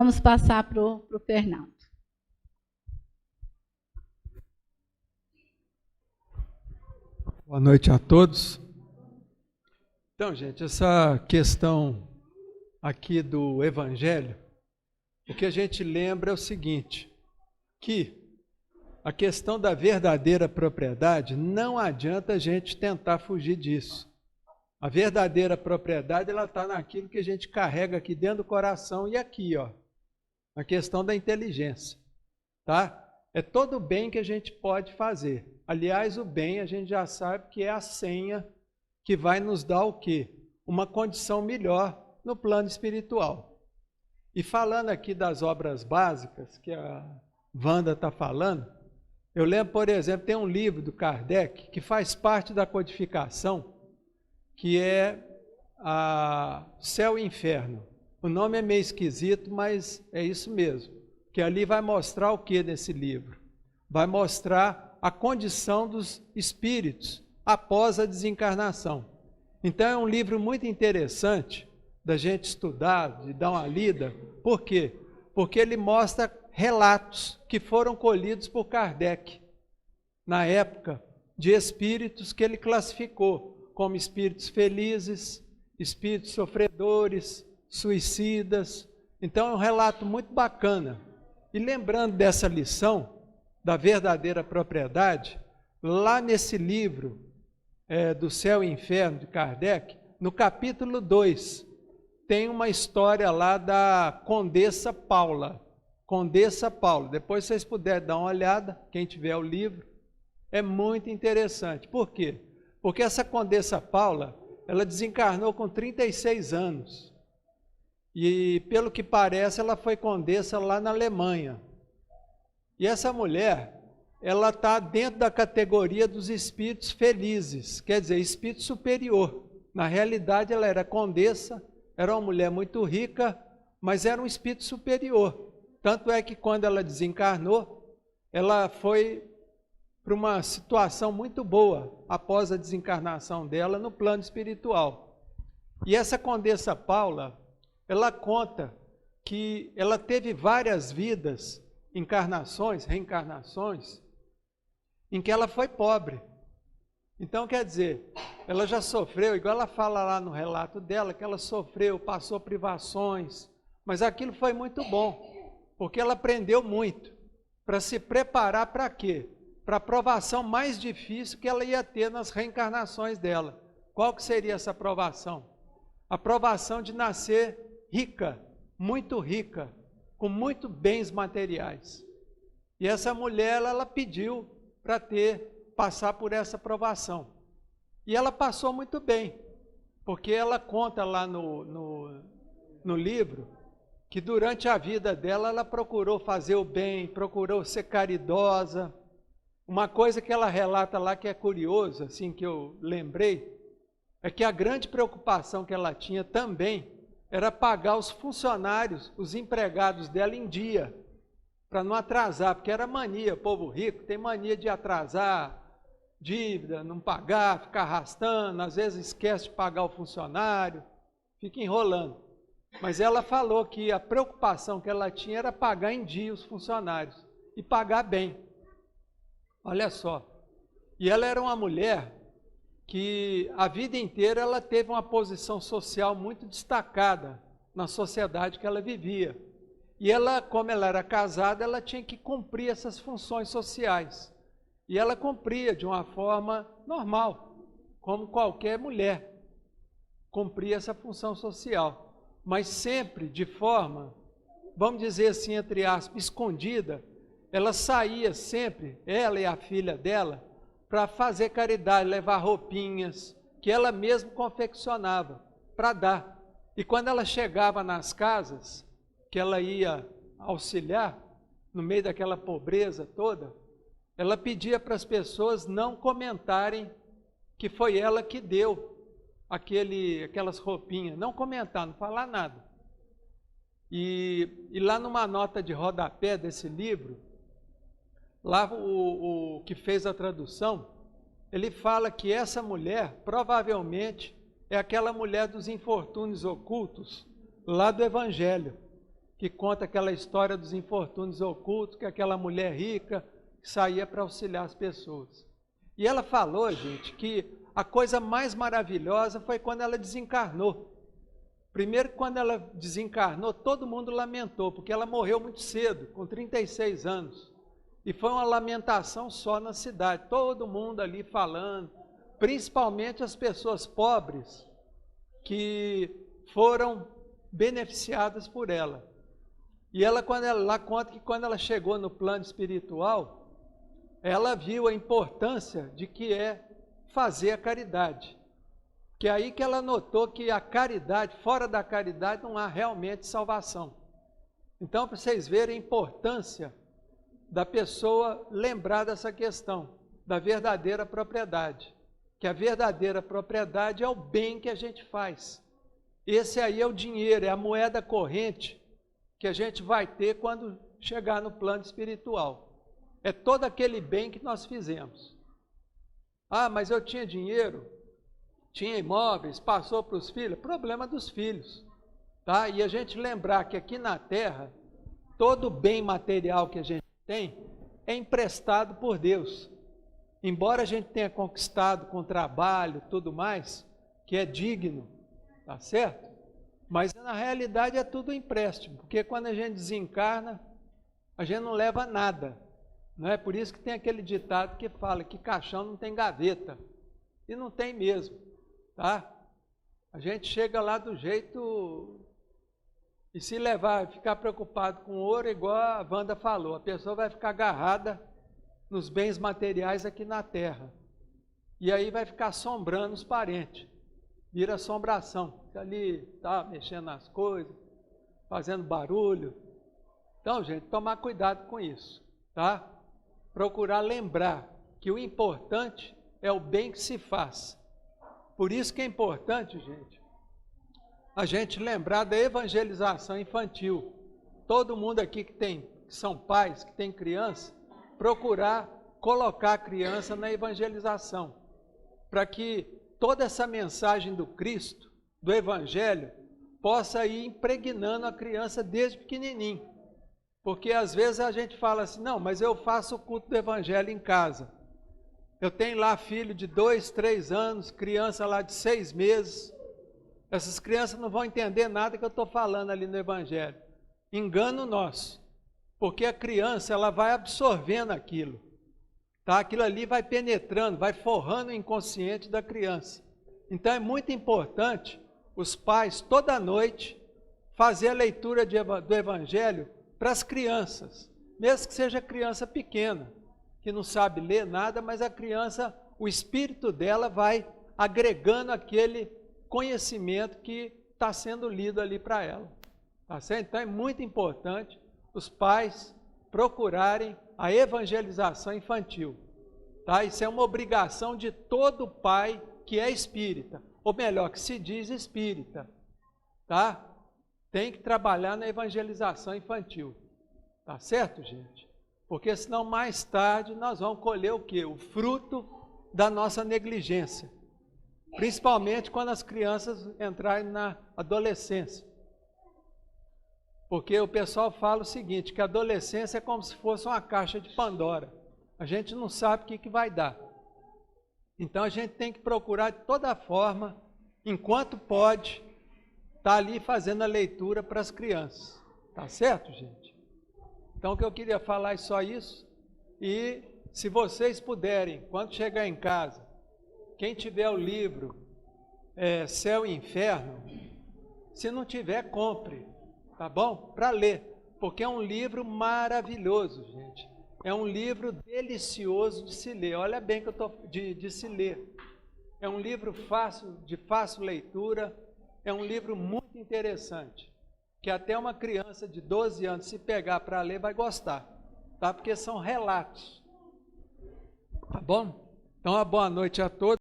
Vamos passar para o Fernando. Boa noite a todos. Então, gente, essa questão aqui do Evangelho, o que a gente lembra é o seguinte, que a questão da verdadeira propriedade, não adianta a gente tentar fugir disso. A verdadeira propriedade, ela está naquilo que a gente carrega aqui dentro do coração e aqui, ó, a questão da inteligência, tá? É todo o bem que a gente pode fazer. Aliás, o bem a gente já sabe que é a senha que vai nos dar o quê? Uma condição melhor no plano espiritual. E falando aqui das obras básicas, que a Wanda está falando, eu lembro, por exemplo, tem um livro do Kardec que faz parte da codificação, que é Céu e Inferno. O nome é meio esquisito, mas é isso mesmo. Que ali vai mostrar o que nesse livro? Vai mostrar a condição dos espíritos após a desencarnação. Então é um livro muito interessante da gente estudar, de dar uma lida. Por quê? Porque ele mostra relatos que foram colhidos por Kardec na época de espíritos que ele classificou como espíritos felizes, espíritos sofredores, suicidas. Então é um relato muito bacana. E lembrando dessa lição da verdadeira propriedade, lá nesse livro do Céu e Inferno de Kardec, no capítulo 2, tem uma história lá da Condessa Paula. Condessa Paula, depois vocês puderem dar uma olhada, quem tiver o livro, é muito interessante. Por quê? Porque essa Condessa Paula, ela desencarnou com 36 anos. E, pelo que parece, ela foi condessa lá na Alemanha. E essa mulher, ela está dentro da categoria dos espíritos felizes, quer dizer, espírito superior. Na realidade, ela era condessa, era uma mulher muito rica, mas era um espírito superior. Tanto é que quando ela desencarnou, ela foi para uma situação muito boa após a desencarnação dela no plano espiritual. E essa Condessa Paula, ela conta que ela teve várias vidas, encarnações, reencarnações, em que ela foi pobre. Então, quer dizer, ela já sofreu, igual ela fala lá no relato dela, que ela sofreu, passou privações, mas aquilo foi muito bom, porque ela aprendeu muito, para se preparar para quê? Para a provação mais difícil que ela ia ter nas reencarnações dela. Qual que seria essa provação? A provação de nascer rica, muito rica, com muitos bens materiais. E essa mulher, ela pediu para passar por essa provação. E ela passou muito bem, porque ela conta lá no livro que durante a vida dela, ela procurou fazer o bem, procurou ser caridosa. Uma coisa que ela relata lá que é curiosa, assim, que eu lembrei, é que a grande preocupação que ela tinha também era pagar os funcionários, os empregados dela em dia, para não atrasar, porque era mania, o povo rico tem mania de atrasar dívida, não pagar, ficar arrastando, às vezes esquece de pagar o funcionário, fica enrolando. Mas ela falou que a preocupação que ela tinha era pagar em dia os funcionários e pagar bem. Olha só. E ela era uma mulher que a vida inteira ela teve uma posição social muito destacada na sociedade que ela vivia. E ela, como ela era casada, ela tinha que cumprir essas funções sociais. E ela cumpria de uma forma normal, como qualquer mulher cumpria essa função social. Mas sempre de forma, vamos dizer assim, entre aspas, escondida, ela saía sempre, ela e a filha dela, para fazer caridade, levar roupinhas que ela mesma confeccionava para dar. E quando ela chegava nas casas, que ela ia auxiliar, no meio daquela pobreza toda, ela pedia para as pessoas não comentarem que foi ela que deu aquelas roupinhas, não comentar, não falar nada. E lá numa nota de rodapé desse livro, lá o que fez a tradução, ele fala que essa mulher provavelmente é aquela mulher dos infortúnios ocultos lá do Evangelho, que conta aquela história dos infortúnios ocultos, que aquela mulher rica que saía para auxiliar as pessoas. E ela falou, gente, que a coisa mais maravilhosa foi quando ela desencarnou. Primeiro, quando ela desencarnou, todo mundo lamentou, porque ela morreu muito cedo, com 36 anos. E foi uma lamentação só na cidade, todo mundo ali falando, principalmente as pessoas pobres que foram beneficiadas por ela. E ela conta que quando ela chegou no plano espiritual, ela viu a importância de que é fazer a caridade. Que é aí que ela notou que a caridade, fora da caridade, não há realmente salvação. Então, para vocês verem a importância da pessoa lembrar dessa questão, da verdadeira propriedade. Que a verdadeira propriedade é o bem que a gente faz. Esse aí é o dinheiro, é a moeda corrente que a gente vai ter quando chegar no plano espiritual. É todo aquele bem que nós fizemos. Ah, mas eu tinha dinheiro, tinha imóveis, passou para os filhos. Problema dos filhos. Tá? E a gente lembrar que aqui na Terra, todo bem material que a gente tem é emprestado por Deus. Embora a gente tenha conquistado com trabalho, tudo mais, que é digno, tá certo? Mas na realidade é tudo empréstimo, porque quando a gente desencarna, a gente não leva nada. Não é por isso que tem aquele ditado que fala que caixão não tem gaveta. E não tem mesmo, tá? A gente chega lá do jeito... E se levar, ficar preocupado com ouro, igual a Wanda falou, a pessoa vai ficar agarrada nos bens materiais aqui na Terra. E aí vai ficar assombrando os parentes. Vira assombração. Fica ali, tá, mexendo nas coisas, fazendo barulho. Então, gente, tomar cuidado com isso, tá? Procurar lembrar que o importante é o bem que se faz. Por isso que é importante, gente, a gente lembrar da evangelização infantil. Todo mundo aqui que são pais, que tem criança, procurar colocar a criança na evangelização, para que toda essa mensagem do Cristo, do Evangelho, possa ir impregnando a criança desde pequenininho. Porque às vezes a gente fala assim, não, mas eu faço o culto do Evangelho em casa. Eu tenho lá filho de 2, 3 anos, criança lá de 6 meses. Essas crianças não vão entender nada que eu estou falando ali no Evangelho. Engano nosso. Porque a criança, ela vai absorvendo aquilo. Tá? Aquilo ali vai penetrando, vai forrando o inconsciente da criança. Então é muito importante os pais, toda noite, fazer a leitura do Evangelho para as crianças. Mesmo que seja criança pequena, que não sabe ler nada, mas a criança, o espírito dela vai agregando aquele conhecimento que está sendo lido ali para ela. Tá certo? Então é muito importante os pais procurarem a evangelização infantil. Tá? Isso é uma obrigação de todo pai que é espírita, ou melhor, que se diz espírita. Tá? Tem que trabalhar na evangelização infantil. Tá certo, gente? Porque senão mais tarde nós vamos colher o quê? O fruto da nossa negligência. Principalmente quando as crianças entrarem na adolescência. Porque o pessoal fala o seguinte, que a adolescência é como se fosse uma caixa de Pandora. A gente não sabe o que vai dar. Então a gente tem que procurar de toda forma, enquanto pode, estar ali fazendo a leitura para as crianças. Tá certo, gente? Então o que eu queria falar é só isso. E se vocês puderem, quando chegar em casa, quem tiver o livro Céu e Inferno, se não tiver, compre, tá bom? Para ler, porque é um livro maravilhoso, gente. É um livro delicioso de se ler. Olha bem que eu estou de se ler. É um livro de fácil leitura, é um livro muito interessante, que até uma criança de 12 anos, se pegar para ler, vai gostar, tá? Porque são relatos, tá bom? Então, uma boa noite a todos.